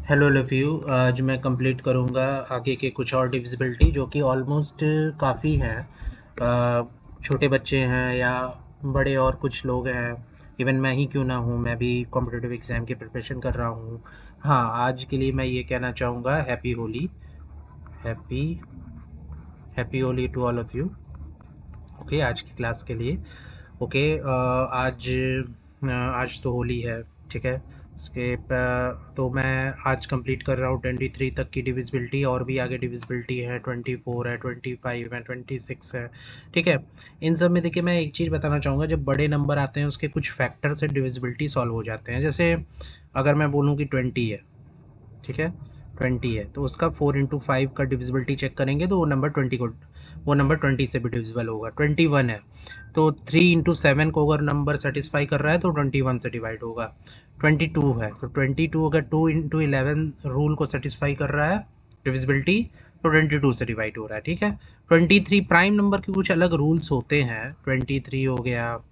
Hello लव्यू। आज मैं complete करूँगा आगे के कुछ और डिविजिबिलिटी जो कि ऑलमोस्ट काफ़ी हैं। छोटे बच्चे हैं या बड़े और कुछ लोग हैं। इवन मैं ही क्यों ना हूँ, मैं भी कॉम्पिटिटिव एग्ज़ाम की प्रिपरेशन कर रहा हूँ। हाँ, आज के लिए मैं ये कहना चाहूँगा happy Holi. Happy happy Holi to all of you. Okay, आज की क्लास के लिए। ओके, आज तो होली है, ठीक है। तो मैं आज कंप्लीट कर रहा हूँ 23 तक की डिविजिबिलिटी, और भी आगे डिविजिबिलिटी है, 24 है, 25 है, 26 है, ठीक है। इन सब में देखिए, मैं एक चीज़ बताना चाहूँगा, जब बड़े नंबर आते हैं उसके कुछ फैक्टर से डिविजिबिलिटी सॉल्व हो जाते हैं। जैसे अगर मैं बोलूँ कि 20 है, ठीक है, 20 है तो उसका 4 × 5 का डिविजिबिलिटी चेक करेंगे तो वो नंबर 20 से भी डिविजिबल होगा। 21 है तो 3 × 7 को अगर नंबर सेटिस्फाई कर रहा है तो 21 से डिवाइड होगा। 22 है तो 22 अगर 2 × 11 रूल को सेटिस्फाई कर रहा है डिविजिबिलिटी, तो 22 से डिवाइड हो रहा है, ठीक है। 23 प्राइम नंबर के कुछ अलग रूल्स होते हैं। 23 हो गया,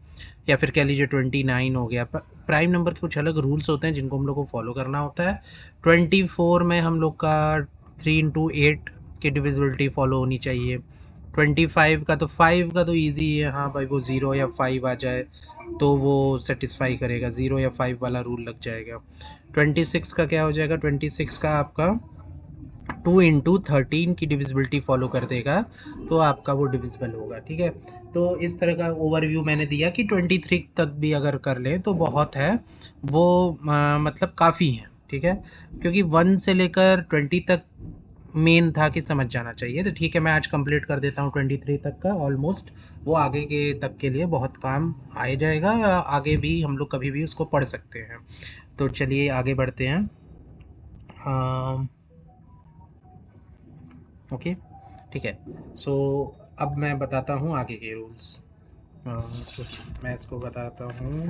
या फिर कह लीजिए 29 हो गया। प्राइम नंबर के कुछ अलग रूल्स होते हैं जिनको हम लोग को फॉलो करना होता है। 24 में हम लोग का 3 × 8 की डिविजिबिलिटी फॉलो होनी चाहिए। 25 का तो 5 का तो ईजी है, हाँ भाई, वो 0 या 5 आ जाए तो वो सेटिस्फाई करेगा, 0 या 5 वाला रूल लग जाएगा। 26 का क्या हो जाएगा? 26 का आपका 2 × 13 की डिविजिबिलिटी फॉलो कर देगा तो आपका वो डिविजिबल होगा, ठीक है। तो इस तरह का ओवरव्यू मैंने दिया कि 23 तक भी अगर कर लें तो बहुत है, वो मतलब काफ़ी है, ठीक है। क्योंकि 1 से लेकर 20 तक मेन था कि समझ जाना चाहिए। तो ठीक है, मैं आज कंप्लीट कर देता हूँ 23 तक का ऑलमोस्ट। वो आगे के तक के लिए बहुत काम आ जाएगा, आगे भी हम लोग कभी भी उसको पढ़ सकते हैं। तो चलिए आगे बढ़ते हैं। ओके, ठीक है। सो अब मैं बताता हूँ आगे के रूल्स। कुछ मैं इसको बताता हूँ।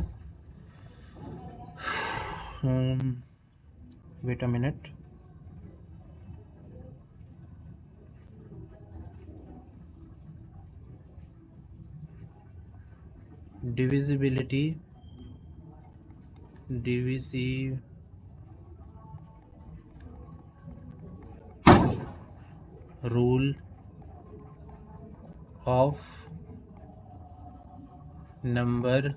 Wait a minute. डिविजिबिलिटी डिविजी rule of number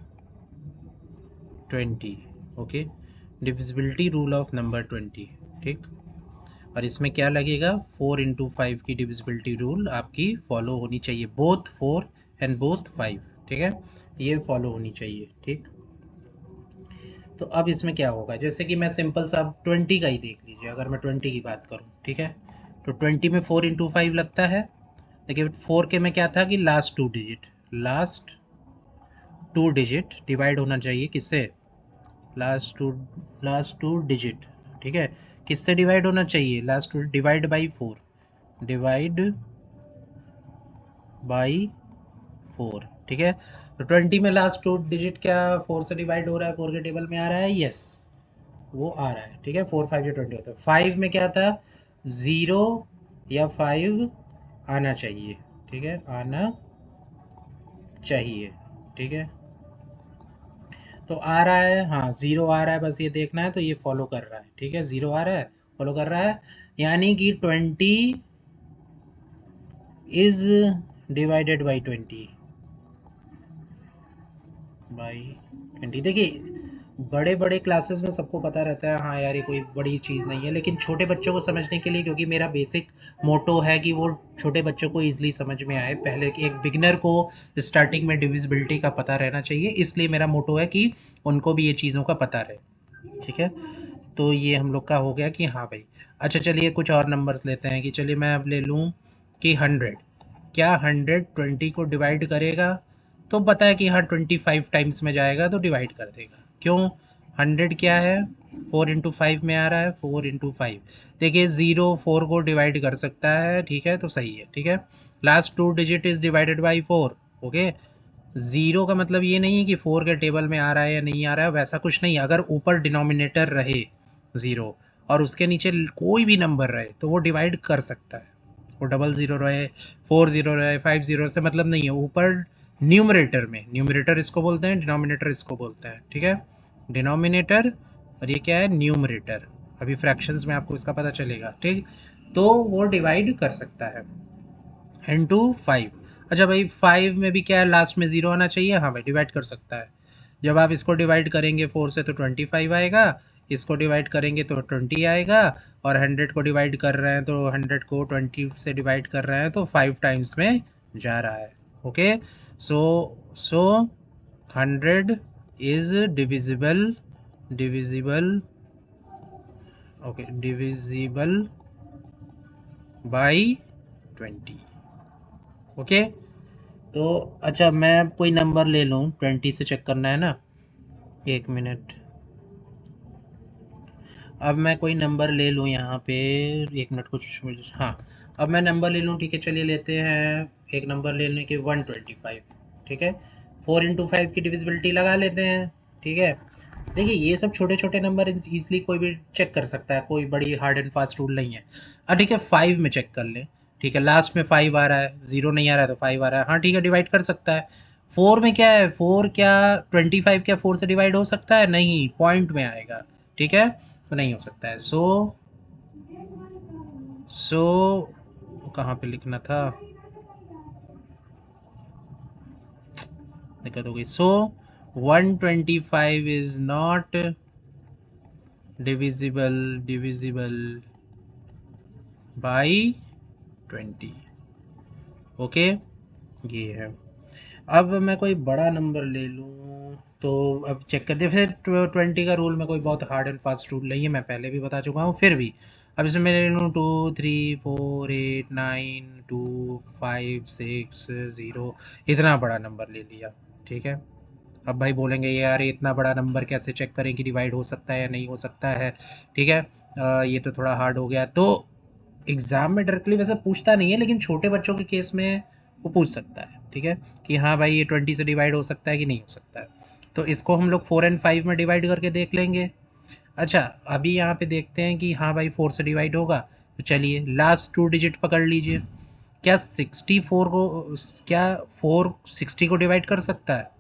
20। Okay, divisibility rule of number 20, ठीक। और इसमें क्या लगेगा? 4 × 5 की डिविजिबिलिटी रूल आपकी फॉलो होनी चाहिए, बोथ 4 एंड बोथ 5, ठीक है। ये फॉलो होनी चाहिए, ठीक। तो अब इसमें क्या होगा, जैसे कि मैं सिंपल सा अब 20 का ही देख लीजिए। अगर मैं 20 की बात करूँ, ठीक है, तो 20 में 4 × 5 लगता है। देखिए 4 के में क्या था कि लास्ट 2 डिजिट डिवाइड होना चाहिए किससे? लास्ट टू डिजिट, ठीक है। किससे डिवाइड होना चाहिए? Last two divide by 4, divide by 4, ठीक है। तो 20 में लास्ट 2 डिजिट क्या 4 से डिवाइड हो रहा है? 4 के टेबल में आ रहा है, यस, वो आ रहा है, ठीक है। 4 5 या 20 होता है। 5 में क्या था? 0 या 5 आना चाहिए, ठीक है, आना चाहिए, ठीक है। तो आ रहा है, हाँ 0 आ रहा है, बस ये देखना है। तो ये फॉलो कर रहा है, ठीक है, 0 आ रहा है, फॉलो कर रहा है। यानी कि 20 इज डिवाइडेड बाई 20। देखिए बड़े बड़े क्लासेस में सबको पता रहता है, हाँ यार ये कोई बड़ी चीज़ नहीं है, लेकिन छोटे बच्चों को समझने के लिए, क्योंकि मेरा बेसिक मोटो है कि वो छोटे बच्चों को ईजिली समझ में आए, पहले एक बिगनर को स्टार्टिंग में डिविजिबिलिटी का पता रहना चाहिए, इसलिए मेरा मोटो है कि उनको भी ये चीज़ों का पता रहे, ठीक है। तो ये हम लोग का हो गया कि हाँ भाई। अच्छा चलिए कुछ और नंबर्स लेते हैं, कि चलिए मैं अब ले लूँ कि 100। क्या 100 20 को डिवाइड करेगा? तो पता है कि हाँ 25 टाइम्स में जाएगा तो डिवाइड कर देगा। क्यों? 100 क्या है? 4 × 5 में आ रहा है, 4 × 5। देखिए 0 4 को डिवाइड कर सकता है, ठीक है, तो सही है, ठीक है। Last 2 digit is divided by 4, okay. 0 का मतलब ये नहीं है कि 4 के टेबल में आ रहा है या नहीं आ रहा है, वैसा कुछ नहीं है। अगर ऊपर डिनोमिनेटर रहे 0 और उसके नीचे कोई भी नंबर रहे तो वो डिवाइड कर सकता है। वो 00 रहे, 40 रहे, 50, से मतलब नहीं है। ऊपर न्यूमरेटर में, न्यूमरेटर इसको बोलते हैं, डिनोमिनेटर इसको बोलते हैं, ठीक है। डिनोमिनेटर और ये क्या है? न्यूमरेटर। अभी फ्रैक्शंस में आपको इसका पता चलेगा, ठीक। तो वो डिवाइड कर सकता है इनटू 5। अच्छा भाई 5 में भी क्या है, लास्ट में 0 आना चाहिए, हाँ भाई डिवाइड कर सकता है। जब आप इसको डिवाइड करेंगे 4 से तो 25 आएगा, इसको डिवाइड करेंगे तो 20 आएगा, और 100 को डिवाइड कर रहे हैं तो 100 को 20 से डिवाइड कर रहे हैं तो 5 टाइम्स में जा रहा है। Okay, so 100 is divisible okay divisible by 20। Okay, तो अच्छा मैं कोई नंबर ले लूँ, 20 से चेक करना है ना, 1 मिनट। अब मैं कोई नंबर ले लूँ यहाँ पे, 1 मिनट कुछ मुझे, हाँ अब मैं नंबर ले लूँ, ठीक है चलिए लेते हैं एक नंबर लेने के 125, ठीक है। 4 इंटू 5 की डिविजिबिलिटी लगा लेते हैं, ठीक है। देखिए ये सब छोटे छोटे नंबर इजीली कोई भी चेक कर सकता है, कोई बड़ी हार्ड एंड फास्ट रूल नहीं है। ठीक है 5 में चेक कर लें, ठीक है लास्ट में 5 आ रहा है, 0 नहीं आ रहा है तो 5 आ रहा है, हाँ ठीक है डिवाइड कर सकता है। 4 में क्या है, 4 क्या 25 क्या 4 से डिवाइड हो सकता है, नहीं पॉइंट में आएगा, ठीक है तो नहीं हो सकता है। सो कहाँ पे लिखना था, दिक्कत हो गई। 125 is not divisible by 20। Okay ये है। अब मैं कोई बड़ा नंबर ले लूँ, तो अब चेक कर दे, फिर 20 का रूल में कोई बहुत हार्ड एंड फास्ट रूल नहीं है, मैं पहले भी बता चुका हूँ, फिर भी अब इसमें मैं ले लूँ 2 3 4 8 9 2 5 6 0, इतना बड़ा नंबर ले लिया, ठीक है। अब भाई बोलेंगे यार ये इतना बड़ा नंबर कैसे चेक करें कि डिवाइड हो सकता है या नहीं हो सकता है, ठीक है। ये तो थोड़ा हार्ड हो गया, तो एग्जाम में डायरेक्टली वैसे पूछता नहीं है, लेकिन छोटे बच्चों के केस में वो पूछ सकता है, ठीक है कि हाँ भाई ये 20 से डिवाइड हो सकता है कि नहीं हो सकता है। तो इसको हम लोग 4 एंड 5 में डिवाइड करके देख लेंगे। अच्छा अभी यहाँ पे देखते हैं कि हाँ भाई 4 से डिवाइड होगा, तो चलिए लास्ट 2 डिजिट पकड़ लीजिए। क्या 64 को, क्या 4 60 को डिवाइड कर सकता है,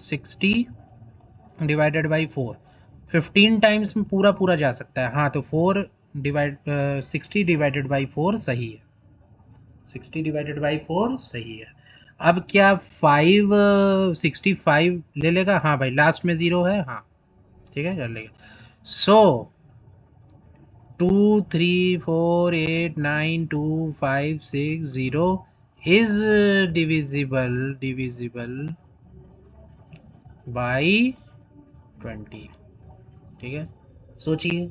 60 डिवाइडेड बाई 4 15 टाइम्स में पूरा पूरा जा सकता है, हाँ तो 60 डिवाइडेड बाई 4 सही है, 60 डिवाइडेड बाई 4 सही है। अब क्या 5 65 ले लेगा, हाँ भाई लास्ट में 0 है, हाँ ठीक है कर लेगा। सो 2 3 4 8 9 2 5 6 0 इज डिविजिबल बाई 20, ठीक है। सोचिए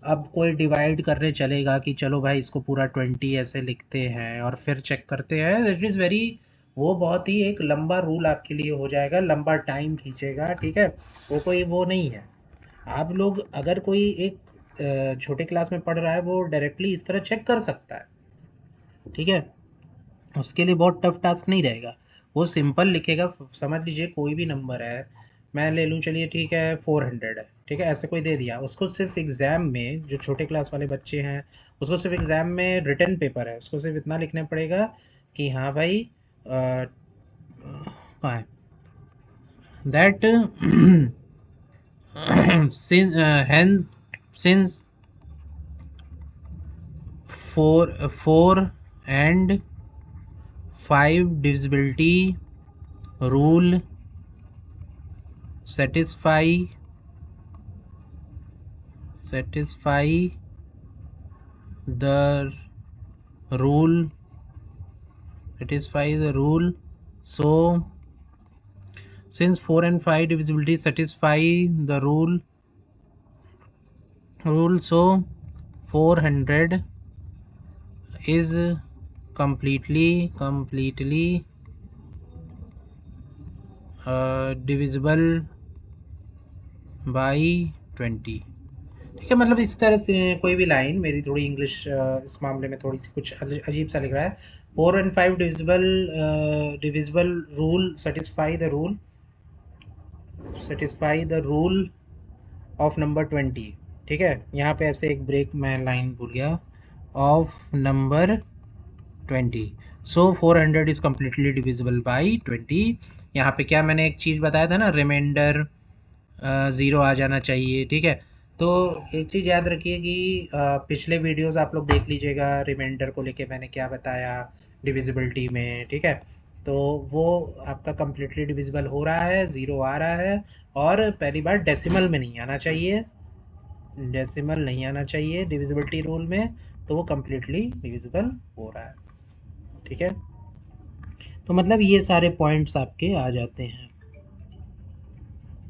अब कोई डिवाइड करने चलेगा कि चलो भाई इसको पूरा 20 ऐसे लिखते हैं और फिर चेक करते हैं, इट इज़ वेरी, वो बहुत ही एक लंबा रूल आपके लिए हो जाएगा, लंबा टाइम खींचेगा, ठीक है। वो कोई वो नहीं है। आप लोग अगर कोई एक छोटे क्लास में पढ़ रहा है वो डायरेक्टली इस तरह चेक कर सकता है, ठीक है। उसके लिए बहुत टफ टास्क नहीं रहेगा, वो सिंपल लिखेगा। समझ लीजिए कोई भी नंबर है, मैं ले लूँ चलिए ठीक है 400 है, ठीक है ऐसे कोई दे दिया, उसको सिर्फ एग्ज़ाम में, जो छोटे क्लास वाले बच्चे हैं उसको सिर्फ एग्ज़ाम में रिटन पेपर है, उसको सिर्फ इतना लिखना पड़ेगा कि हाँ भाई कहाँ है that since 4 and 5 divisibility rule satisfy the rule so since 4 and 5 divisibility satisfy the rule so 400 is completely divisible by 20, ठीक है। मतलब इस तरह से कोई भी लाइन, मेरी थोड़ी इंग्लिश इस मामले में थोड़ी सी कुछ अजीब सा लिख रहा है। 4 and 5 divisible rule satisfy the rule of number 20, ठीक है। यहाँ पे ऐसे एक ब्रेक, मैं लाइन भूल गया, of number 20 so 400 is completely divisible by 20। यहाँ पे क्या मैंने एक चीज़ बताया था ना, रिमाइंडर 0 आ जाना चाहिए, ठीक है। तो एक चीज़ याद रखिए कि पिछले वीडियोस आप लोग देख लीजिएगा, रिमाइंडर को लेके मैंने क्या बताया डिविजिबिलिटी में, ठीक है। तो वो आपका कम्प्लीटली डिविजिबल हो रहा है, ज़ीरो आ रहा है, और पहली बार डेसिमल में नहीं आना चाहिए, डेसिमल नहीं आना चाहिए डिविजिबिलिटी रूल में, तो वो कम्प्लीटली डिविजिबल हो रहा है, ठीक है। तो मतलब ये सारे पॉइंट्स आपके आ जाते हैं।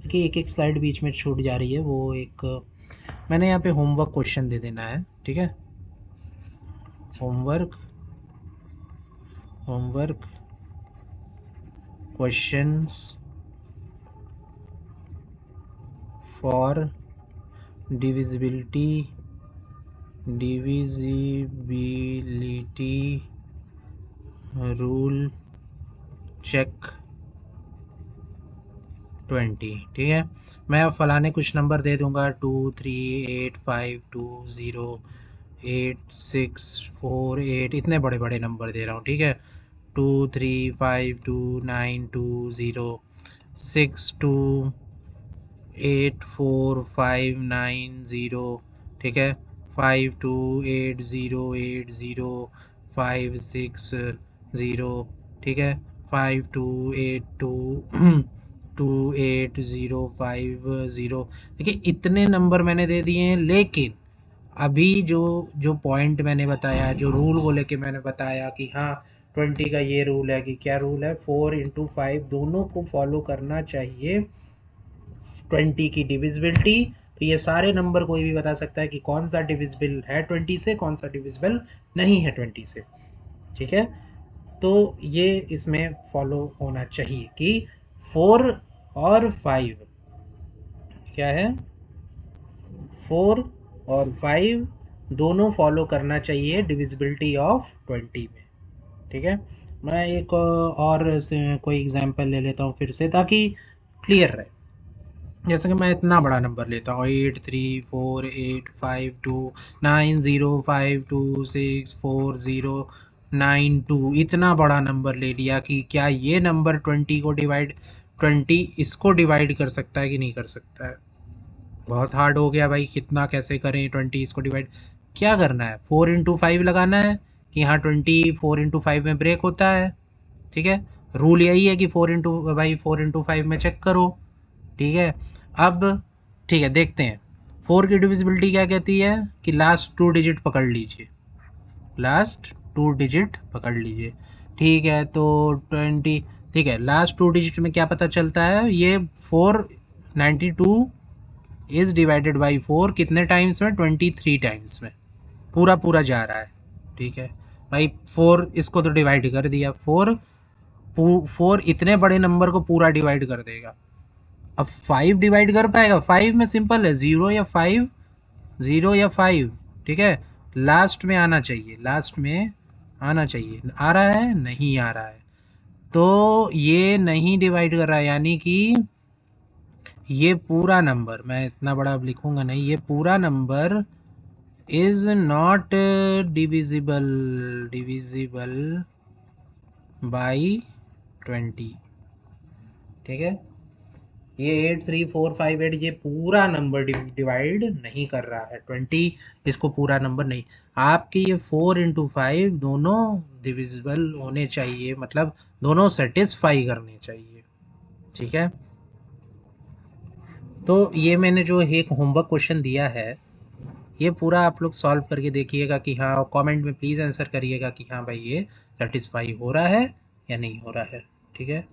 देखिए एक एक स्लाइड बीच में छूट जा रही है, वो एक मैंने यहाँ पे होमवर्क क्वेश्चन दे देना है, ठीक है। Homework questions for divisibility rule check 20, ठीक है। मैं अब फलाने कुछ नंबर दे दूंगा 2 3 8 5 2 0 8 6 4 8, इतने बड़े बड़े नंबर दे रहा हूँ, ठीक है। 2 3 5 2 9 2 0 6 2 8 4 5 9 0, ठीक है। 5 2 8 0 8 0 5 6 0, ठीक है। 5 2 8 2 2 8 0 5 0। देखिए इतने नंबर मैंने दे दिए हैं, लेकिन अभी जो पॉइंट मैंने बताया, जो रूल को लेके मैंने बताया कि हाँ 20 का ये रूल है, कि क्या रूल है, 4 × 5 दोनों को फॉलो करना चाहिए 20 की डिविजिबिलिटी। तो ये सारे नंबर कोई भी बता सकता है कि कौन सा डिविजिबल है 20 से, कौन सा डिविजिबल नहीं है 20 से, ठीक है। तो ये इसमें फॉलो होना चाहिए कि 4 और 5 क्या है, 4 और 5 दोनों फॉलो करना चाहिए डिविजिबिलिटी ऑफ 20 में, ठीक है। मैं एक और कोई एग्जांपल ले लेता हूँ फिर से, ताकि क्लियर रहे। जैसे कि मैं इतना बड़ा नंबर लेता हूँ 8 3 4 8 5 2 9 0 5 2 6 4 0 9 2, इतना बड़ा नंबर ले लिया कि क्या ये नंबर 20 इसको डिवाइड कर सकता है कि नहीं कर सकता है। बहुत हार्ड हो गया भाई, कितना कैसे करें 20 इसको डिवाइड। क्या करना है, 4 × 5 लगाना है कि हाँ 20 4 × 5 में ब्रेक होता है, ठीक है। रूल यही है कि 4 × 5 में चेक करो, ठीक है। अब ठीक है, देखते हैं 4 की डिविजिबिलिटी क्या कहती है कि लास्ट 2 डिजिट पकड़ लीजिए, लास्ट 2 डिजिट पकड़ लीजिए, ठीक है। तो 20, ठीक है, लास्ट 2 डिजिट में क्या पता चलता है, ये 492 इज डिवाइडेड बाई 4 कितने टाइम्स में, 23 टाइम्स में, पूरा पूरा जा रहा है, ठीक है भाई। 4 इसको तो डिवाइड कर दिया, 4 इतने बड़े नंबर को पूरा डिवाइड कर देगा। अब 5 डिवाइड कर पाएगा, 5 में सिंपल है 0 या 5, 0 या 5, ठीक है। लास्ट में आना चाहिए, लास्ट में आना चाहिए, आ रहा है, नहीं आ रहा है, तो ये नहीं डिवाइड कर रहा है, यानी कि ये पूरा नंबर, मैं इतना बड़ा अब लिखूंगा नहीं, ये पूरा number is not divisible by 20, ठीक है। ये 8 3 4 5 8 ये पूरा नंबर डिवाइड नहीं कर रहा है 20, इसको पूरा नंबर नहीं। आपके ये 4 × 5 दोनों डिविजिबल होने चाहिए, मतलब दोनों सेटिस्फाई करने चाहिए, ठीक है। तो ये मैंने जो एक होमवर्क क्वेश्चन दिया है, ये पूरा आप लोग सॉल्व करके देखिएगा कि हाँ, कमेंट में प्लीज़ आंसर करिएगा कि हाँ भाई ये सेटिस्फाई हो रहा है या नहीं हो रहा है, ठीक है।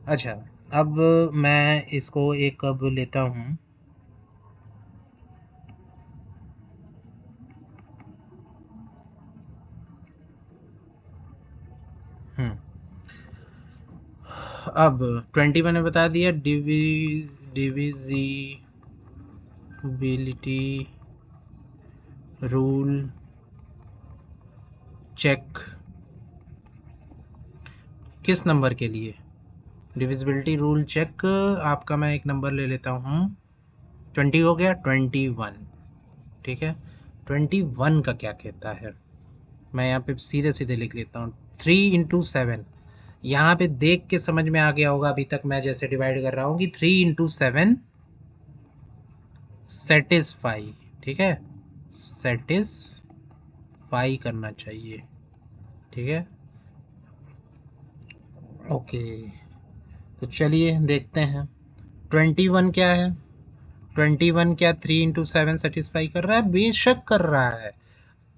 अच्छा, अब मैं इसको एक अब लेता हूँ, अब 20 मैंने बता दिया, डिविजिबिलिटी रूल चेक किस नंबर के लिए, डिविजिबिलिटी रूल चेक आपका, मैं एक नंबर ले लेता हूँ, 20 हो गया, 21, ठीक है। 21 का क्या कहता है, मैं यहाँ पे सीधे सीधे लिख लेता हूँ, 3 × 7, यहाँ पे देख के समझ में आ गया होगा अभी तक मैं जैसे डिवाइड कर रहा हूँ कि 3 × 7 सेटिस्फाई, ठीक है, सेटिस्फाई करना चाहिए, ठीक है। ओके, तो चलिए देखते हैं 21 क्या है। 21 क्या 3 × 7 सेटिस्फाई कर रहा है? बेशक कर रहा है।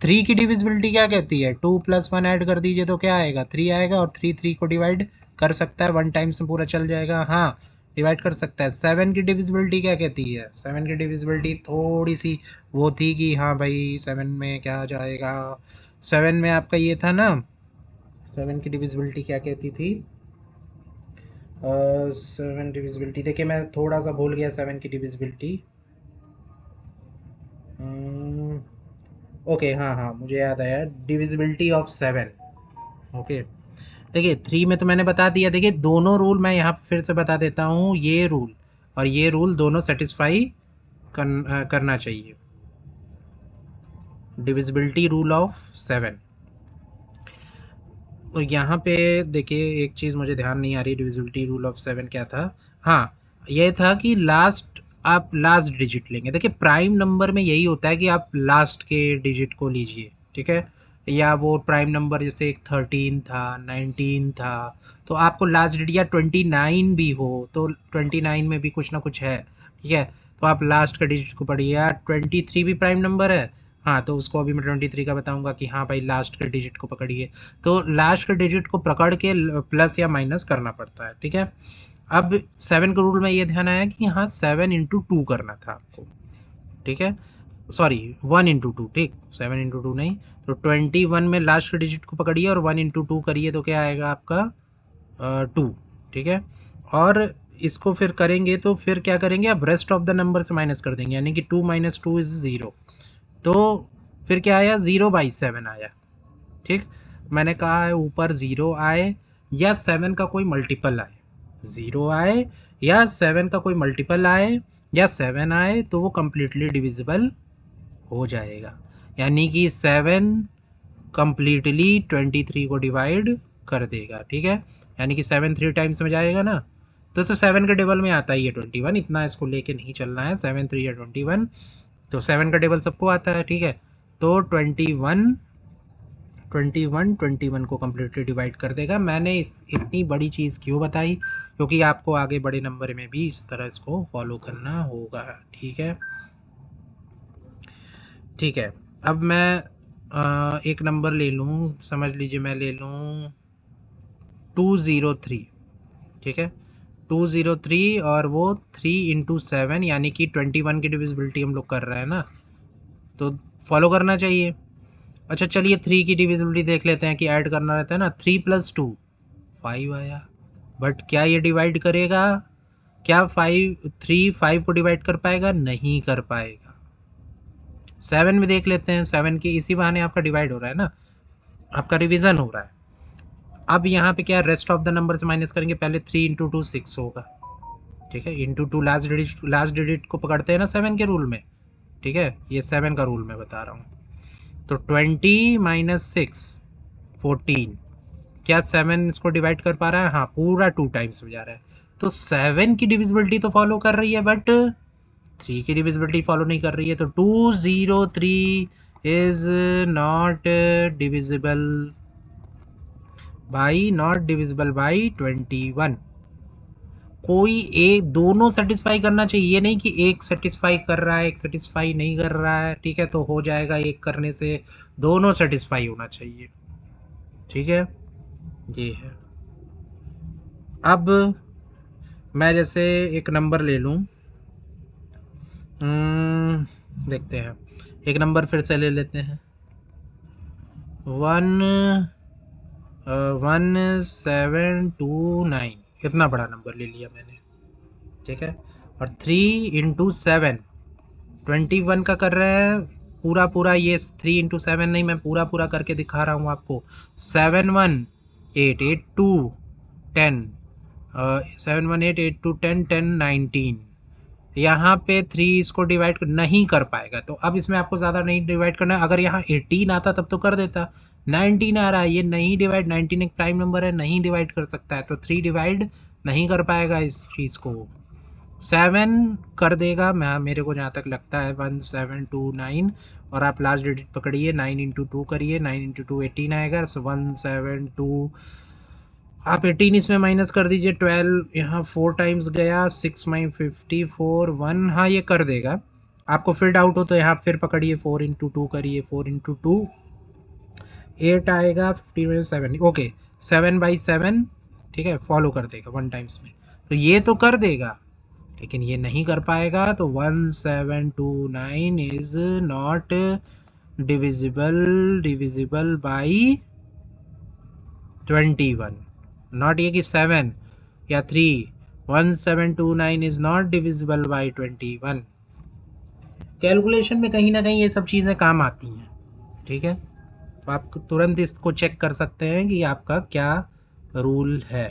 3 की डिविजिबिलिटी क्या कहती है? 2 + 1 ऐड कर दीजिए तो क्या आएगा? 3 आएगा, और 3 को डिवाइड कर सकता है, 1 टाइम्स में पूरा चल जाएगा, हाँ डिवाइड कर सकता है। 7 की डिविजिबिलिटी क्या कहती है? 7 की डिविजिबिलिटी थोड़ी सी वो थी कि हाँ भाई 7 में क्या जाएगा, 7 में आपका ये था ना, 7 की डिविजिबिलिटी क्या कहती थी? 7 डिविजिबिलिटी, देखिए मैं थोड़ा सा भूल गया 7 की डिविजिबिलिटी। ओके हाँ हाँ मुझे याद आया, डिविजिबिलिटी ऑफ 7। ओके, देखिए 3 में तो मैंने बता दिया। देखिए दोनों रूल मैं यहाँ फिर से बता देता हूँ, ये रूल और ये रूल दोनों सेटिस्फाई करना चाहिए। डिविजिबिलिटी रूल ऑफ 7, तो यहाँ पे देखिए एक चीज़ मुझे ध्यान नहीं आ रही, डिविजिबिलिटी रूल ऑफ 7 क्या था? हाँ, ये था कि आप लास्ट डिजिट लेंगे। देखिए प्राइम नंबर में यही होता है कि आप लास्ट के डिजिट को लीजिए, ठीक है, या वो प्राइम नंबर जैसे 13 था, 19 था, तो आपको लास्ट डिजिट, या 29 भी हो तो 29 में भी कुछ ना कुछ है, ठीक है, तो आप लास्ट का डिजिट को पढ़िए। या 23 भी प्राइम नंबर है, हाँ तो उसको अभी मैं 23 का बताऊंगा कि हाँ भाई लास्ट के डिजिट को पकड़िए। तो लास्ट के डिजिट को पकड़ के प्लस या माइनस करना पड़ता है, ठीक है। अब 7 के रूल में ये ध्यान आया कि हाँ 7 × 2 करना था आपको, ठीक है, सॉरी 1 × 2, ठीक, 7 × 2 नहीं। तो 21 में लास्ट के डिजिट को पकड़िए और 1 × 2 करिए तो क्या आएगा आपका 2, ठीक है। और इसको फिर करेंगे तो फिर क्या करेंगे, अब रेस्ट ऑफ द नंबर से माइनस कर देंगे, यानी कि 2 - 2 = 0। तो फिर क्या आया, 0/7 आया, ठीक। मैंने कहा है ऊपर 0 आए या 7 का कोई मल्टीपल आए, 0 आए या 7 का कोई मल्टीपल आए या 7 आए तो वो कम्प्लीटली डिविजिबल हो जाएगा, यानी कि 7 कम्प्लीटली 23 को डिवाइड कर देगा, ठीक है, यानी कि 7 3 टाइम्स में जाएगा ना, तो 7 के टेबल में आता ही है 21, इतना इसको लेके नहीं चलना है, 7 3 या 21, तो 7 का टेबल सबको आता है, ठीक है। तो 21 को कम्प्लीटली डिवाइड कर देगा। मैंने इतनी बड़ी चीज़ क्यों बताई, क्योंकि आपको आगे बड़े नंबर में भी इस तरह इसको फॉलो करना होगा, ठीक है। ठीक है, अब मैं एक नंबर ले लूँ, समझ लीजिए मैं ले लूँ 203, ठीक है, 203, और वो 3 × 7 यानी कि 21 की डिविजिबिलिटी हम लोग कर रहे हैं ना, तो फॉलो करना चाहिए। अच्छा चलिए 3 की डिविजिबिलिटी देख लेते हैं कि ऐड करना रहता है ना, 3 + 2 5 आया, बट क्या ये डिवाइड करेगा? क्या 3 5 को डिवाइड कर पाएगा? नहीं कर पाएगा। 7 में देख लेते हैं, 7 की इसी बहाने आपका डिवाइड हो रहा है ना, आपका रिवीजन हो रहा है। अब यहाँ पे क्या, रेस्ट ऑफ द नंबर से माइनस करेंगे, पहले 3 × 2 6 होगा, ठीक है, × 2 लास्ट डिजिट को पकड़ते हैं ना 7 के रूल में, ठीक है, ये 7 का रूल मैं बता रहा हूँ। तो 20 - 6 14, क्या 7 इसको डिवाइड कर पा रहा है? हाँ पूरा 2 टाइम्स में जा रहा है, तो 7 की डिविजिबिलिटी तो फॉलो कर रही है बट 3 की डिविजिबिलिटी फॉलो नहीं कर रही है, तो 203 इज नॉट डिविजिबल बाई 21। कोई एक, दोनों सेटिस्फाई करना चाहिए, ये नहीं कि एक सेटिस्फाई कर रहा है एक सेटिस्फाई नहीं कर रहा है, ठीक है, तो हो जाएगा एक करने से, दोनों सेटिस्फाई होना चाहिए, ठीक है, ये है। अब मैं जैसे एक नंबर ले लूँ, देखते हैं, एक नंबर फिर से ले लेते हैं, 1729, इतना बड़ा नंबर ले लिया मैंने, ठीक है, और 3 × 7 21 का कर रहा है पूरा पूरा, ये 3 × 7 नहीं, मैं पूरा पूरा करके दिखा रहा हूँ आपको, 7 1 8 8 2 10, 7 1 8 8 2 10 10 19, यहाँ पे 3 इसको डिवाइड नहीं कर पाएगा, तो अब इसमें आपको ज़्यादा नहीं डिवाइड करना है, अगर यहाँ 18 आता तब तो कर देता, 19 आ रहा है, ये नहीं डिवाइड, 19 एक प्राइम नंबर है, नहीं डिवाइड कर सकता है, तो 3 डिवाइड नहीं कर पाएगा इस चीज़ को, 7 कर देगा, मैं मेरे को जहाँ तक लगता है 1729, और आप लास्ट डिजिट पकड़िए, 9 इंटू 2 करिए, 9 इंटू 2 18 आएगा, 172, आप 18 इसमें माइनस कर दीजिए, 12 यहाँ 4 टाइम्स गया, 6 माई 54 1, हाँ ये कर देगा। आपको फिर डाउट हो तो यहाँ फिर पकड़िए, 4 इंटू 2 करिए, 4 इंटू 2 8 आएगा, 15 में 7, ओके 7/7, ठीक है, फॉलो कर देगा 1 टाइम्स में, तो ये तो कर देगा, लेकिन ये नहीं कर पाएगा, तो 1729 is not divisible by 21, not ये कि 7 या 3, 1729 is not divisible by 21। Calculation में कहीं ना कहीं ये सब चीज़ें काम आती हैं, ठीक है, तो आप तुरंत इसको चेक कर सकते हैं कि आपका क्या रूल है।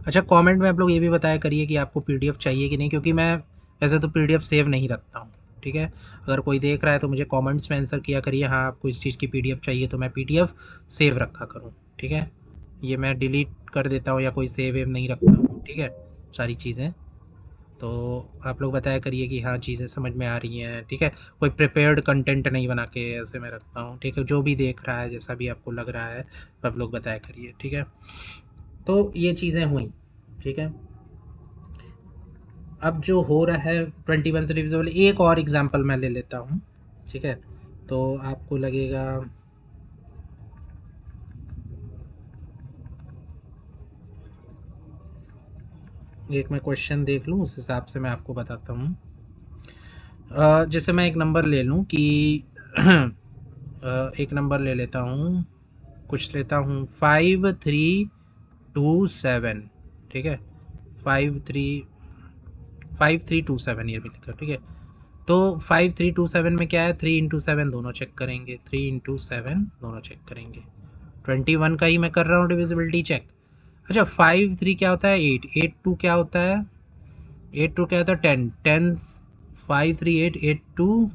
अच्छा, कमेंट में आप लोग ये भी बताया करिए कि आपको पीडीएफ चाहिए कि नहीं, क्योंकि मैं वैसे तो पीडीएफ सेव नहीं रखता हूँ, ठीक है। अगर कोई देख रहा है तो मुझे कमेंट्स में आंसर किया करिए, हाँ आपको इस चीज़ की पीडीएफ चाहिए तो मैं पीडीएफ सेव रखा करूँ, ठीक है। ये मैं डिलीट कर देता हूँ या कोई सेव वेव नहीं रखता हूँ, ठीक है, सारी चीज़ें। तो आप लोग बताया करिए कि हाँ चीज़ें समझ में आ रही हैं, ठीक है। कोई प्रिपेयर्ड कंटेंट नहीं बना के ऐसे मैं रखता हूँ, ठीक है। जो भी देख रहा है, जैसा भी आपको लग रहा है, आप लोग बताया करिए, ठीक है। तो ये चीज़ें हुई, ठीक है। अब जो हो रहा है 21 से डिविजिबल, एक और एग्जांपल मैं ले लेता हूँ, ठीक है, तो आपको लगेगा, एक मैं क्वेश्चन देख लूँ उस हिसाब से मैं आपको बताता हूँ। जैसे मैं एक नंबर ले लूँ कि एक नंबर ले लेता हूँ, कुछ लेता हूँ 5327, ठीक है, 5327 ये भी लिखा, ठीक है। तो 5327 में क्या है, 3 इंटू 7 दोनों चेक करेंगे, 3 इंटू 7 दोनों चेक करेंगे, 21 का ही मैं कर रहा हूँ डिविजिबिलिटी चेक। अच्छा, 5 3 क्या होता है, 8 8 2 क्या होता है, 8 2 क्या होता है, 10 10, 5 3 8 8 2,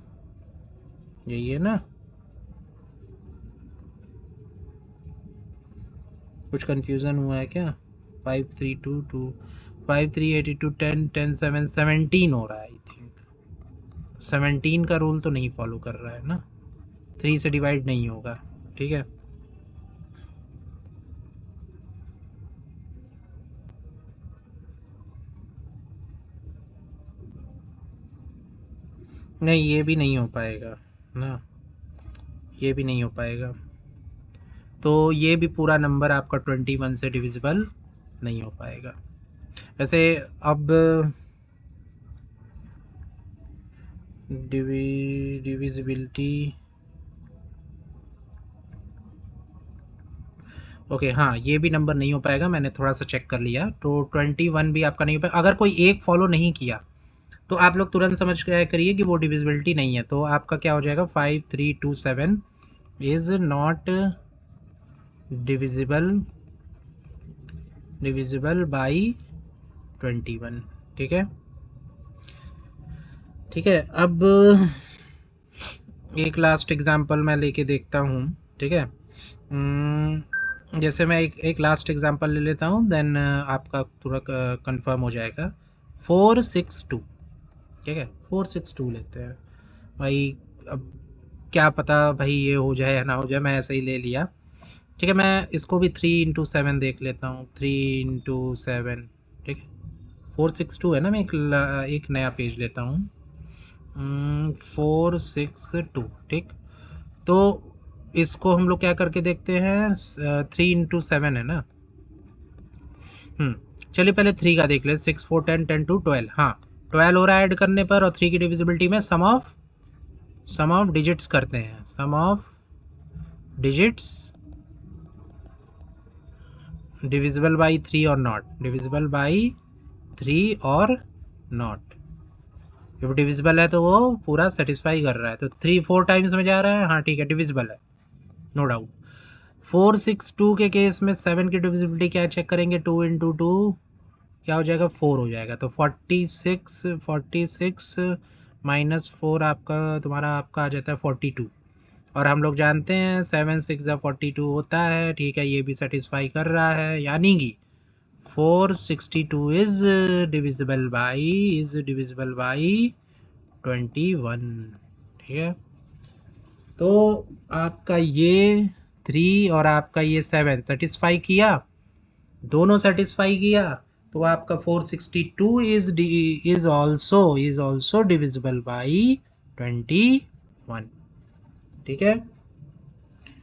यही है ना, कुछ कंफ्यूजन हुआ है क्या, 5322, 5382, 10 10 7 17 हो रहा है, आई थिंक 17 का रूल तो नहीं फॉलो कर रहा है ना, 3 से डिवाइड नहीं होगा, ठीक है। नहीं, ये भी नहीं हो पाएगा ना, ये भी नहीं हो पाएगा, तो ये भी पूरा नंबर आपका 21 से डिविजिबल नहीं हो पाएगा। वैसे अब डिविजिबिलिटी, ओके, हाँ ये भी नंबर नहीं हो पाएगा, मैंने थोड़ा सा चेक कर लिया, तो 21 भी आपका नहीं हो पाएगा। अगर कोई एक फॉलो नहीं किया तो आप लोग तुरंत समझ गया करिए कि वो डिविजिबिलिटी नहीं है, तो आपका क्या हो जाएगा, 5327 इज नॉट डिविजिबल बाई 21, ठीक है, ठीक है। अब एक लास्ट एग्जांपल मैं लेके देखता हूँ, ठीक है। जैसे मैं एक लास्ट एग्जांपल ले लेता हूँ, देन आपका पूरा कंफर्म हो जाएगा। 462, ठीक है, 462 लेते हैं भाई। अब क्या पता भाई ये हो जाए या ना हो जाए, मैं ऐसे ही ले लिया, ठीक है। मैं इसको भी 3 इंटू 7 देख लेता हूँ, 3 इंटू 7, ठीक है, 462 है ना, मैं एक नया पेज लेता हूँ, 462, ठीक। तो इसको हम लोग क्या करके देखते हैं, 3 इंटू 7 है ना, चलिए पहले 3 का देख ले, 6 4 10 10 2 12, हाँ 12 हो रहा है ऐड करने पर, और 3 की डिविजिबिलिटी में सम ऑफ डिजिट्स करते हैं, सम ऑफ डिजिट्स डिविजिबल बाई 3 और नॉट, डिविजिबल बाई 3 और नॉट, जब डिविजिबल है तो वो पूरा सेटिस्फाई कर रहा है, तो 3 4 टाइम्स में जा रहा है, हाँ ठीक है, डिविजिबल है, नो डाउट। 462 के केस में 7 की डिविजिबिलिटी क्या चेक करेंगे, 2 इंटू 2 क्या हो जाएगा, 4 हो जाएगा, तो 46 माइनस 4 आपका तुम्हारा आपका आ जाता है 42, और हम लोग जानते हैं 7 6 42 होता है, ठीक है, ये भी सेटिस्फाई कर रहा है, यानी कि 462 is divisible by 21, ठीक है। तो आपका ये 3 और आपका ये 7 सेटिस्फाई किया, दोनों सेटिस्फाई किया, तो आपका 462 इज ऑल्सो डिविजिबल बाई 21, ठीक है।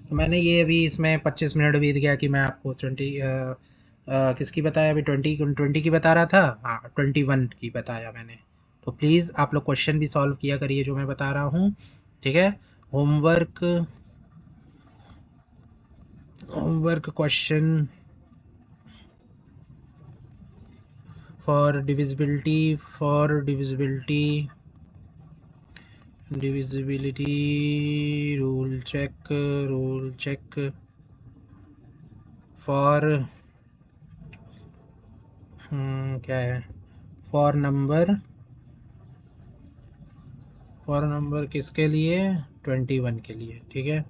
तो मैंने ये अभी इसमें 25 मिनट बीत गया कि मैं आपको 20 किसकी बताया, अभी 20 की बता रहा था, हाँ 21 की बताया मैंने। तो प्लीज़ आप लोग क्वेश्चन भी सॉल्व किया करिए जो मैं बता रहा हूँ, ठीक है। Homework question for divisibility rule check for क्या है, फॉर नंबर किसके लिए, 21 के लिए, ठीक है।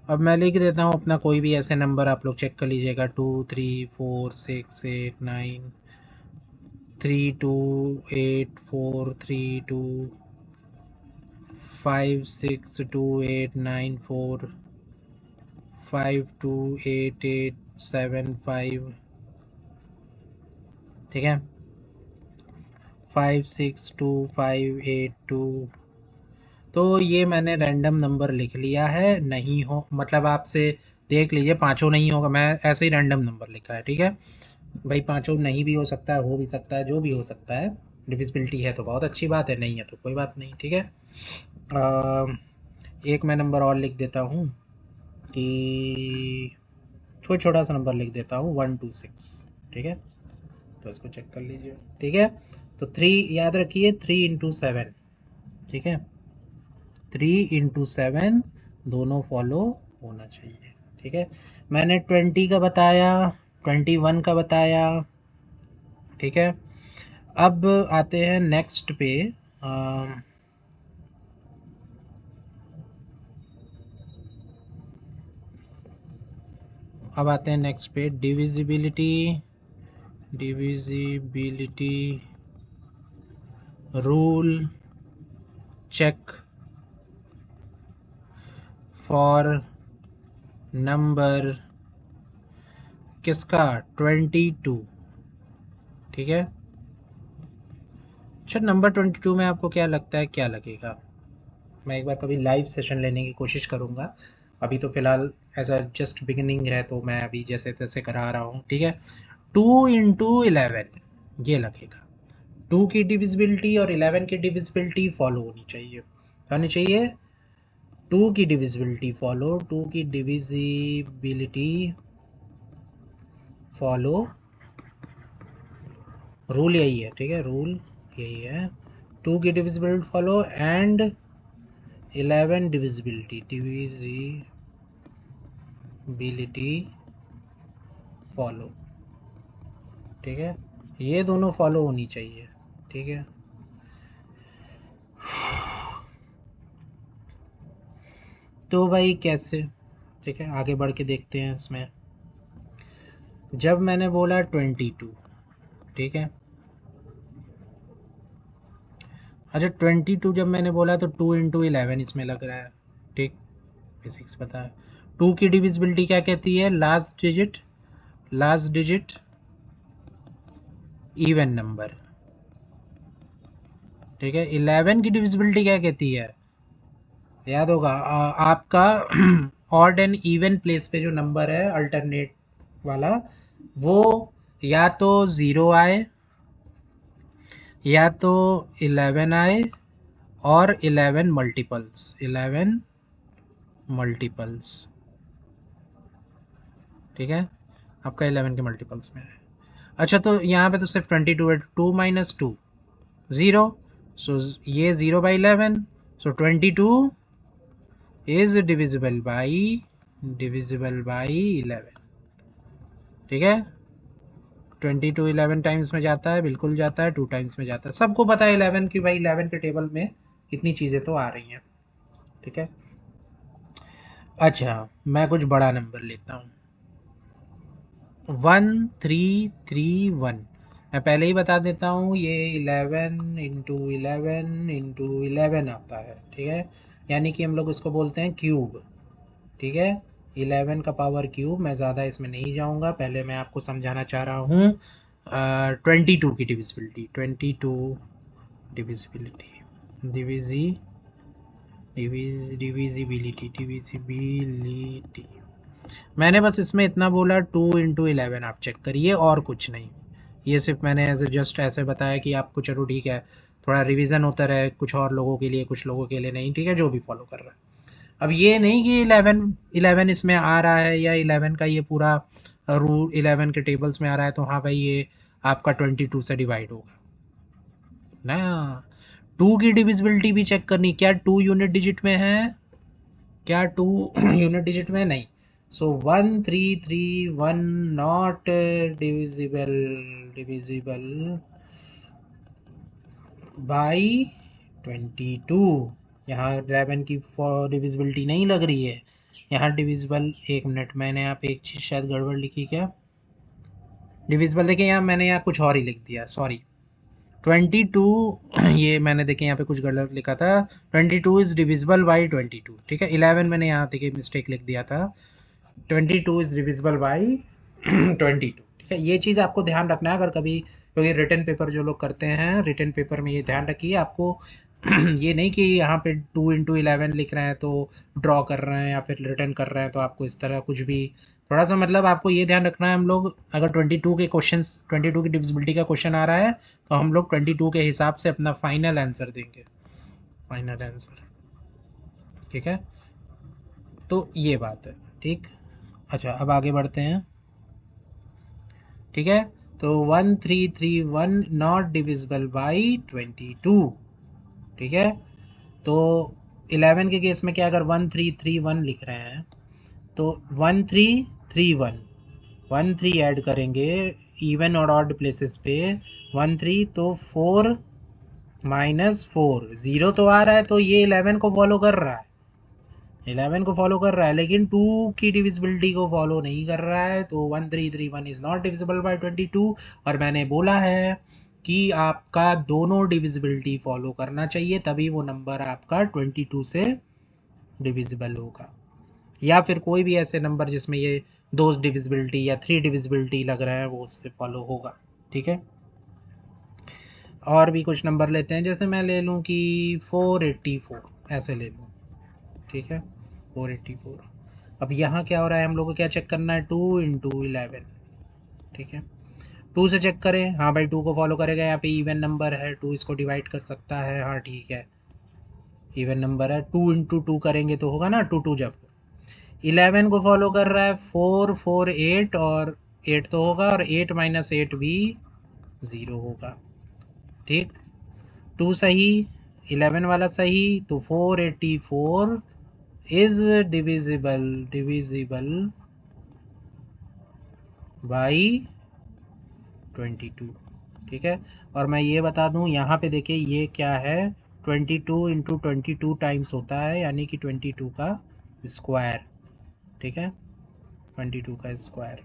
अब मैं लिख देता हूँ अपना कोई भी ऐसे नंबर, आप लोग चेक कर लीजिएगा, 2 3 4 6 8 9 3 2 8 4 3 2 5 6 2 8 9 4 5 2 8 8 7 5, ठीक है। 5 6 2 5 8 2, तो ये मैंने रैंडम नंबर लिख लिया है, नहीं हो मतलब आपसे देख लीजिए, पाँचों नहीं होगा, मैं ऐसे ही रैंडम नंबर लिखा है, ठीक है भाई। पाँचों नहीं भी हो सकता है, हो भी सकता है, जो भी हो सकता है। डिविजिबिलिटी है तो बहुत अच्छी बात है, नहीं है तो कोई बात नहीं, ठीक है। एक मैं नंबर और लिख देता हूँ कि छोटा सा नंबर लिख देता हूँ 126, ठीक है। तो इसको चेक कर लीजिए, ठीक है। तो 3 याद रखिए, 3 इंटू 7, ठीक है। 3 इंटू 7 दोनों फॉलो होना चाहिए, ठीक है। मैंने 20 का बताया, 21 का बताया, ठीक है। अब आते हैं नेक्स्ट पे, अब आते हैं नेक्स्ट पे, divisibility rule check for number किसका, 22, ठीक है। अच्छा, नंबर 22 में आपको क्या लगता है, क्या लगेगा? मैं एक बार कभी लाइव सेशन लेने की कोशिश करूँगा, अभी तो फ़िलहाल ऐसा जस्ट बिगिनिंग है, तो मैं अभी जैसे तैसे करा रहा हूँ, ठीक है। 2 इंटू 11 ये लगेगा, 2 की डिविजिबिलिटी और 11 की डिविजिबिलिटी फॉलो होनी चाहिए। 2 की डिविजिबिलिटी फॉलो, 2 की डिविजिबिलिटी फॉलो, रूल यही है, ठीक है, रूल यही है। 2 की divisibility follow and 11 divisibility follow, ठीक है। ये दोनों फॉलो होनी चाहिए, ठीक है। तो भाई कैसे, ठीक है, आगे बढ़ के देखते हैं इसमें। जब मैंने बोला 22, ठीक है। अच्छा, 22 जब मैंने बोला तो 2 इंटू 11 इसमें लग रहा है, ठीक, फिजिक्स पता है। 2 की डिविजिबिलिटी क्या कहती है, लास्ट डिजिट इवन नंबर, ठीक है। 11 की डिविजिबिलिटी क्या कहती है, याद होगा आपका ऑड एंड इवन प्लेस पे जो नंबर है अल्टरनेट वाला, वो या तो 0 आए या तो 11 आए, और 11 मल्टीपल्स, ठीक है। आपका 11 के मल्टीपल्स में है। अच्छा, तो यहाँ पे तो सिर्फ 22 है, 2 माइनस 2 0, सो ये 0 by 11, so 22 is divisible by 11, ठीक है। 22 11 टाइम्स में जाता है, बिल्कुल जाता है, 2 टाइम्स में जाता है, सबको पता है 11 की, भाई 11 के टेबल में इतनी चीज़ें तो आ रही हैं, ठीक है। अच्छा, मैं कुछ बड़ा नंबर लेता हूँ, 1331। मैं पहले ही बता देता हूँ, ये 11 इंटू 11 इंटू 11 आता है, ठीक है। यानी कि हम लोग उसको बोलते हैं क्यूब, ठीक है। 11 का पावर क्यूब। मैं ज़्यादा इसमें नहीं जाऊँगा, पहले मैं आपको समझाना चाह रहा हूँ 22 की डिविजिबिलिटी। 22 divisibility, divisibility. मैंने बस इसमें इतना बोला 2 इंटू 11, आप चेक करिए और कुछ नहीं। ये सिर्फ मैंने एज जस्ट ऐसे बताया कि आपको चलो ठीक है, थोड़ा रिवीजन होता रहे, कुछ और लोगों के लिए, कुछ लोगों के लिए नहीं, ठीक है, जो भी फॉलो कर रहा है। अब ये नहीं कि 11 इसमें आ रहा है या 11 का ये पूरा रूल 11 के टेबल्स में आ रहा है तो हाँ भाई ये आपका 22 से डिवाइड होगा ना। 2 की डिविजिबिलिटी भी चेक करनी, क्या 2 यूनिट डिजिट में है, क्या 2 यूनिट डिजिट में नहीं। सो 1331 नॉट डिविजिबल, डिविजिबल बाई 22। यहाँ 11 की डिविजिबिलिटी नहीं लग रही है, यहाँ डिविजिबल, एक मिनट, मैंने यहाँ पे एक चीज़ शायद गड़बड़ लिखी क्या, डिविजिबल देखिए यहाँ मैंने यहाँ कुछ और ही लिख दिया, सॉरी। 22 ये मैंने देखे यहाँ पे कुछ गलत लिखा था, 22 इज डिविजिबल बाई 22, ठीक है। 11 मैंने यहाँ देखिए मिस्टेक लिख दिया था, 22 इज डिविजिबल बाई 22, ठीक है। ये चीज़ आपको ध्यान रखना है अगर कभी, क्योंकि रिटन पेपर जो लोग करते हैं, रिटन पेपर में ये ध्यान रखिए आपको ये नहीं कि यहाँ पे 2 इंटू 11 लिख रहे हैं तो ड्रॉ कर रहे हैं या फिर रिटर्न कर रहे हैं तो आपको इस तरह कुछ भी, थोड़ा सा मतलब आपको ये ध्यान रखना है, हम लोग अगर 22 के क्वेश्चन, 22 की डिविजिबिलिटी का क्वेश्चन आ रहा है तो हम लोग 22 के हिसाब से अपना फाइनल आंसर देंगे, फाइनल आंसर, ठीक है। तो ये बात है, ठीक। अच्छा अब आगे बढ़ते हैं, ठीक है। तो 1331 नॉट डिविजिबल बाई 22, ठीक है। तो 11 के केस में क्या, अगर 1331 लिख रहे हैं तो 1331 13 ऐड करेंगे इवन और ऑड प्लेसेस पे, 13 तो 4 माइनस 4, 0 तो आ रहा है तो ये 11 को फॉलो कर रहा है, 11 को फॉलो कर रहा है, लेकिन 2 की डिविजिबिलिटी को फॉलो नहीं कर रहा है, तो 1331 इज नॉट डिविजिबल बाय 22। और मैंने बोला है कि आपका दोनों डिविजिबिलिटी फॉलो करना चाहिए, तभी वो नंबर आपका 22 से डिविजिबल होगा, या फिर कोई भी ऐसे नंबर जिसमें ये 2 डिविजिबिलिटी या 3 डिविजिबिलिटी लग रहा है वो उससे फॉलो होगा, ठीक है। और भी कुछ नंबर लेते हैं, जैसे मैं ले लूँ कि 484, ऐसे ले लूँ, ठीक है, 484। अब यहाँ क्या हो रहा है, हम लोग को क्या चेक करना है, 2 इंटू 11, ठीक है। 2 से चेक करें, हाँ भाई 2 को फॉलो करेगा, यहाँ पे इवन नंबर है, 2 इसको डिवाइड कर सकता है, हाँ ठीक है, इवन नंबर है। 2 इंटू 2 करेंगे तो होगा ना, 2 2 जब 11 को फॉलो कर रहा है, 4 4 8 और 8 तो होगा, और 8 माइनस 8 भी 0 होगा, ठीक। 2 सही, 11 वाला सही, तो 484 इज डिविजिबल, डिविजिबल बाई 22, ठीक है। और मैं ये बता दूं यहाँ पे देखिए ये क्या है, 22 इंटू 22 टाइम्स होता है, यानी कि 22 का स्क्वायर, ठीक है, 22 का स्क्वायर,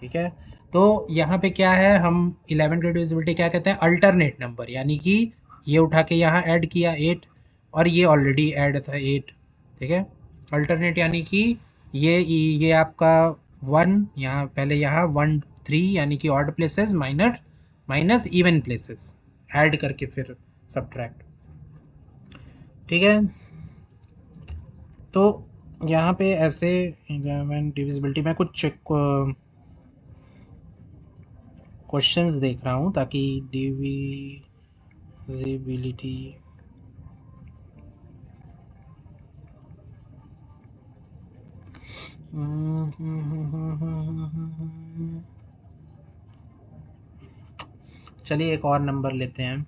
ठीक है। तो यहाँ पे क्या है, हम 11 की डिविजिबिलिटी क्या कहते हैं, अल्टरनेट नंबर, यानी कि ये उठा के यहाँ ऐड किया 8 और ये ऑलरेडी ऐड था 8, ठीक है। अल्टरनेट यानी कि ये आपका 1 यहाँ, पहले यहाँ 1 3 यानी कि odd places minus minus even places add करके फिर सब्ट्रैक्ट, ठीक है। तो यहाँ पे ऐसे 11 डिविजिबिलिटी में कुछ क्वेश्चंस देख रहा हूँ ताकि डिविजिबिलिटी, चलिए एक और नंबर लेते हैं।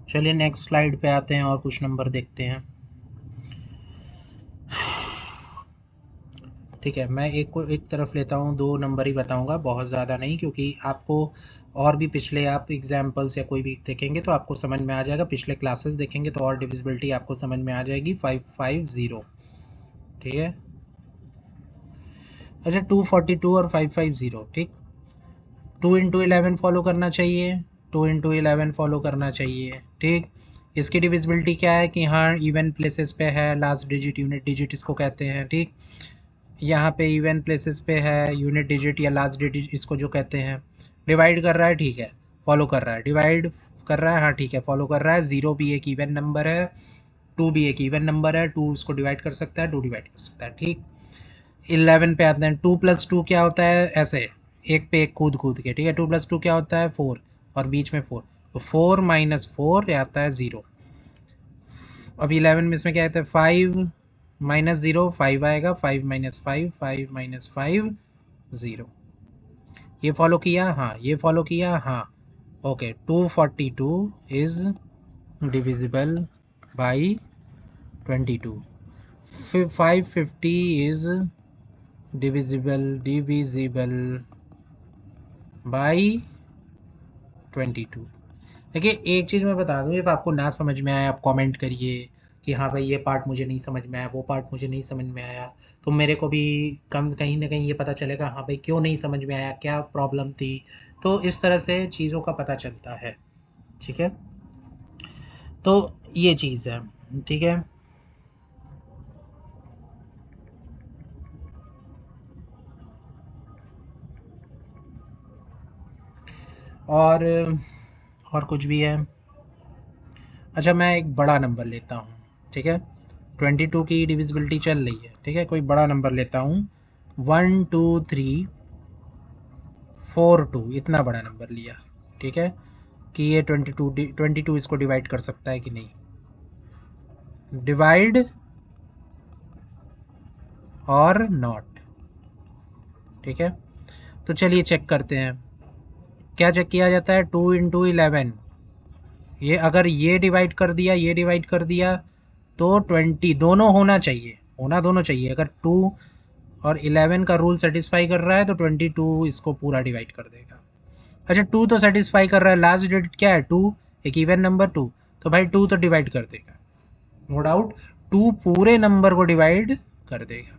चलिए नेक्स्ट स्लाइड पे आते हैं और कुछ नंबर देखते हैं। ठीक है, मैं एक को एक तरफ लेता हूँ, 2 नंबर ही बताऊँगा, बहुत ज़्यादा नहीं, क्योंकि आपको और भी पिछले आप एग्जाम्पल्स या कोई भी देखेंगे तो आपको समझ में आ जाएगा, पिछले क्लासेस देखेंगे तो और डिविजिबिलिटी आपको समझ में आ जाएगी। 550, ठीक है। अच्छा, 242 और 550, ठीक। 2 इंटू 11 फॉलो करना चाहिए, 2 इंटू 11 फॉलो करना चाहिए, ठीक। इसकी डिविजिबिलिटी क्या है कि हाँ इवन प्लेसेस पे है, लास्ट डिजिट यूनिट डिजिट इसको कहते हैं, ठीक। यहाँ पे इवन प्लेसेस पे है, यूनिट डिजिट या लास्ट डिजिट इसको जो कहते हैं। डिवाइड कर रहा है, ठीक है, फॉलो कर रहा है, डिवाइड कर रहा है, हाँ ठीक है, फॉलो कर रहा है। 0 भी एक इवन नंबर है, 2 भी एक इवन नंबर है, 2 उसको डिवाइड कर सकता है, 2 डिवाइड कर सकता है, ठीक। 11 पे आते हैं, 2 + 2 क्या होता है, ऐसे एक पे एक कूद कूद के, ठीक है। 2 + 2 क्या होता है, 4, और बीच में 4, तो 4 - 4 आता है 0। अब 11 में इसमें क्या आता है, 5 - 0 5 आएगा, 5 - 5 5 - 5 0। ये फॉलो किया, हाँ ये फॉलो किया, हाँ okay. 242 is divisible by 22। 550 is divisible by 22। देखिए एक चीज़ मैं बता दूँ, if आपको ना समझ में आया आप कमेंट करिए कि हाँ भाई ये पार्ट मुझे नहीं समझ में आया, वो पार्ट मुझे नहीं समझ में आया, तो मेरे को भी कम कहीं ना कहीं ये पता चलेगा हाँ भाई क्यों नहीं समझ में आया, क्या प्रॉब्लम थी। तो इस तरह से चीज़ों का पता चलता है, ठीक है। तो ये चीज़ है, ठीक है। और कुछ भी है। अच्छा, मैं एक बड़ा नंबर लेता हूँ, ठीक है। 22 की डिविजिबिलिटी चल रही है, ठीक है, कोई बड़ा नंबर लेता हूँ। 1 2 3 4 2, इतना बड़ा नंबर लिया, ठीक है, कि ये 22 इसको डिवाइड कर सकता है कि नहीं। डिवाइड और नॉट, ठीक है। तो चलिए चेक करते हैं, क्या चेक किया जाता है। 2 इंटू 11, ये अगर ये डिवाइड कर दिया, ये डिवाइड कर दिया, तो 20 दोनों होना चाहिए, होना दोनों चाहिए। अगर 2 और 11 का रूल सेटिस्फाई कर रहा है तो 22 इसको पूरा डिवाइड कर देगा। अच्छा, 2 तो सेटिस्फाई कर रहा है, लास्ट डिजिट क्या है 2, एक इवन नंबर 2, तो भाई 2 तो डिवाइड कर देगा, नो डाउट। 2 पूरे नंबर को डिवाइड कर देगा।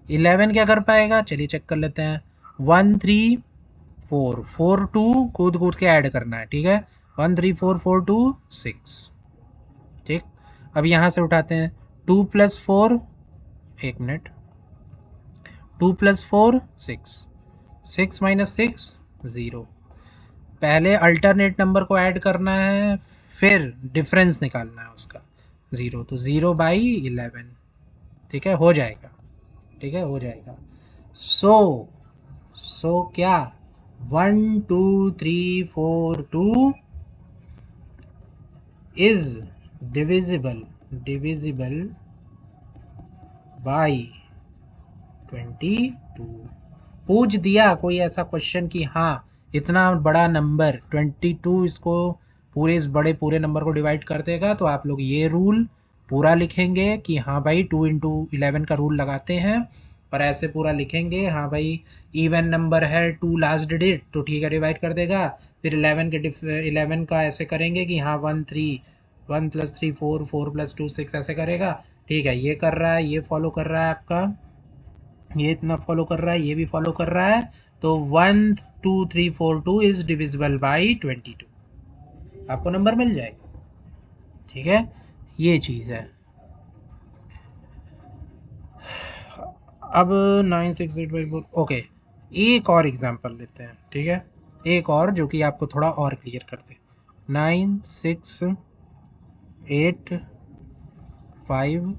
11 क्या कर पाएगा, चलिए चेक कर लेते हैं। 1 3 4 4 2 कूद कूद के ऐड करना है, ठीक है। 1 3 4 4 2 6, ठीक। अब यहाँ से उठाते हैं, 2 + 4, एक मिनट, 2 + 4 6, 6 - 6 0। पहले अल्टरनेट नंबर को ऐड करना है, फिर डिफरेंस निकालना है उसका, 0, तो 0/11, ठीक है, हो जाएगा, ठीक है, हो जाएगा। सो क्या 1 2 3 4 2 इज डिविजिबल बाई 22। पूछ दिया कोई ऐसा क्वेश्चन कि हाँ इतना बड़ा नंबर 22 इसको पूरे इस बड़े पूरे नंबर को डिवाइड कर देगा, तो आप लोग ये रूल पूरा लिखेंगे कि हाँ भाई 2 इंटू 11 का रूल लगाते हैं, और ऐसे पूरा लिखेंगे हाँ भाई इवन नंबर है 2 लास्ट डिजिट, तो ठीक है डिवाइड कर देगा। फिर 11 का ऐसे करेंगे कि हाँ 1 3 1 + 3 4 4 + 2 6 ऐसे करेगा, ठीक है। ये कर रहा है, ये फॉलो कर रहा है आपका, ये इतना फॉलो कर रहा है, ये भी फॉलो कर रहा है, तो 1 2 3 4 2 इज डिविजिबल बाई 22, आपको नंबर मिल जाएगा, ठीक है। ये चीज़ है। अब 9685, ओके, एक और एग्जांपल लेते हैं, ठीक है, एक और जो कि आपको थोड़ा और क्लियर कर दे। 9685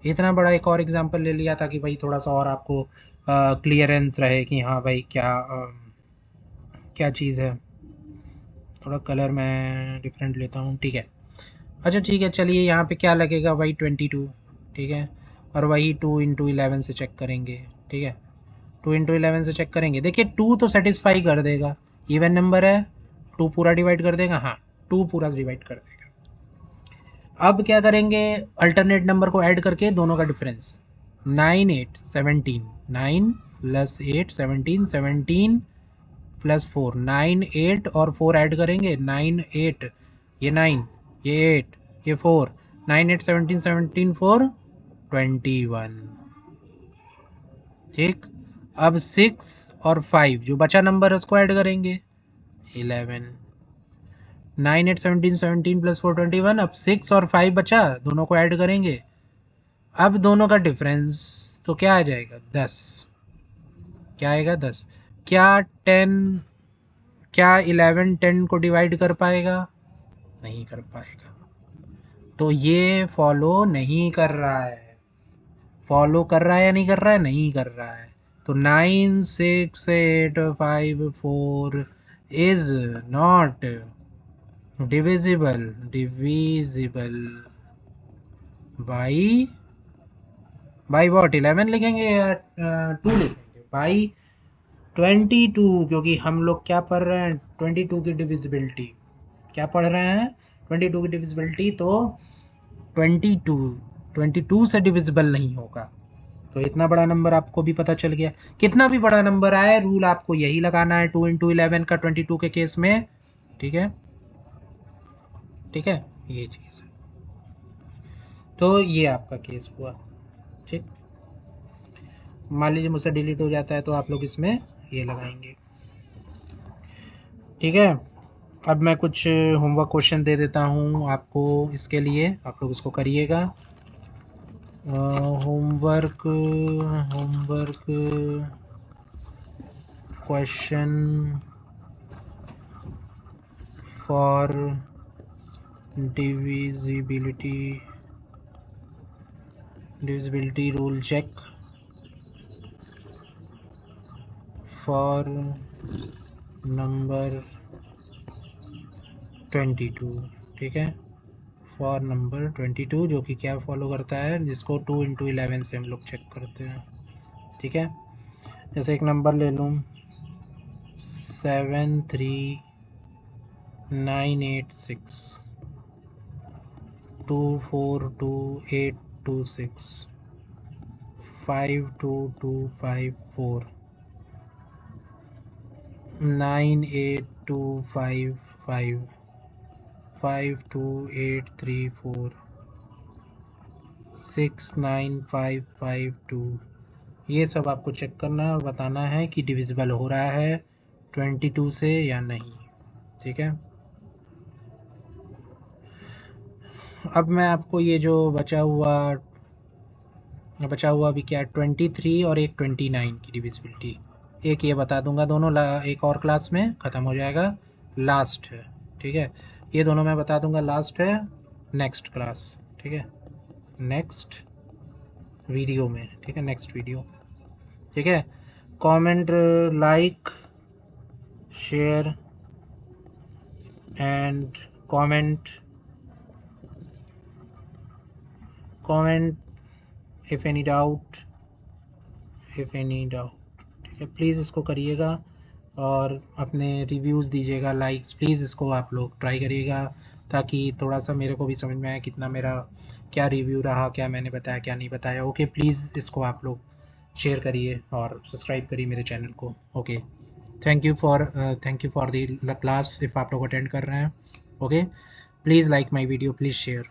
इतना बड़ा एक और एग्जांपल ले लिया ताकि भाई थोड़ा सा और आपको क्लियरेंस रहे कि हाँ भाई क्या चीज़ है। थोड़ा कलर मैं डिफरेंट लेता हूँ, ठीक है। अच्छा ठीक है, चलिए यहाँ पे क्या लगेगा भाई 22, ठीक है, और वही 2 इंटू 11 से चेक करेंगे, ठीक है। 2 इंटू 11 से चेक करेंगे, देखिए 2 तो सेटिस्फाई कर देगा, इवन नंबर है, 2 पूरा डिवाइड कर देगा, हाँ 2 पूरा डिवाइड कर देगा। अब क्या करेंगे, अल्टरनेट नंबर को ऐड करके दोनों का डिफरेंस, 9 8 17, 9 प्लस 8 17, 17 प्लस 4, 9 8 और 4 ऐड करेंगे, 9 8 ये 9 ये 8 ये 4, 9 8 17 17 4 21। ठीक, अब 6 और 5 जो बचा नंबर है उसको ऐड करेंगे, 11, 9 8 17 17 प्लस 4 21। अब 6 और 5 बचा, दोनों को ऐड करेंगे, अब दोनों का डिफरेंस तो क्या आ जाएगा, 10। क्या आएगा, 10। क्या 10 क्या 11 10 को डिवाइड कर पाएगा, नहीं कर पाएगा। तो ये फॉलो नहीं कर रहा है। फॉलो कर रहा है या नहीं कर रहा है, नहीं कर रहा है। तो 9 6 8 5 4 is not divisible by what, 11 लिखेंगे या 2 लिखेंगे, बाई 22, क्योंकि हम लोग क्या पढ़ रहे हैं, 22 की डिविजिबिलिटी। क्या पढ़ रहे हैं, 22 की डिविजिबिलिटी। तो 22 से डिविजिबल नहीं होगा। तो इतना बड़ा नंबर आपको भी पता चल गया। कितना भी बड़ा नंबर आए, रूल आपको यही लगाना है 2 × 11 का 22 के केस में। ठीक है, ठीक है, ये चीज़। तो ये आपका केस हुआ। ठीक, मान लीजिए मुझसे डिलीट हो जाता है तो आप लोग इसमें ये लगाएंगे। ठीक है, अब मैं कुछ होमवर्क क्वेश्चन दे देता हूँ आपको, इसके लिए आप लोग इसको करिएगा। Homework question for divisibility rule check for number 22। ठीक है, फॉर नंबर 22 जो कि क्या फॉलो करता है, जिसको 2 × 11 से हम लोग चेक करते हैं। ठीक है, जैसे एक नंबर ले लूँ 73986 242826 52254 98255 52834 69552। ये सब आपको चेक करना है और बताना है कि डिविजिबल हो रहा है 22 से या नहीं। ठीक है, अब मैं आपको ये जो बचा हुआ अभी क्या है, 23 और एक 29 की डिविजिबिलिटी एक ये बता दूंगा। दोनों एक और क्लास में ख़त्म हो जाएगा, लास्ट है। ठीक है, ये दोनों मैं बता दूंगा, लास्ट है, नेक्स्ट क्लास। ठीक है, नेक्स्ट वीडियो में। ठीक है, नेक्स्ट वीडियो। ठीक है, comment, like, share and comment if any doubt. ठीक है, प्लीज़ इसको करिएगा और अपने रिव्यूज़ दीजिएगा, लाइक्स प्लीज़ इसको आप लोग ट्राई करिएगा, ताकि थोड़ा सा मेरे को भी समझ में आए कितना मेरा क्या रिव्यू रहा, क्या मैंने बताया क्या नहीं बताया। ओके, प्लीज़ इसको आप लोग शेयर करिए और सब्सक्राइब करिए मेरे चैनल को। Okay, thank you for the class. If आप लोग अटेंड कर रहे हैं, okay, please like my video, please share.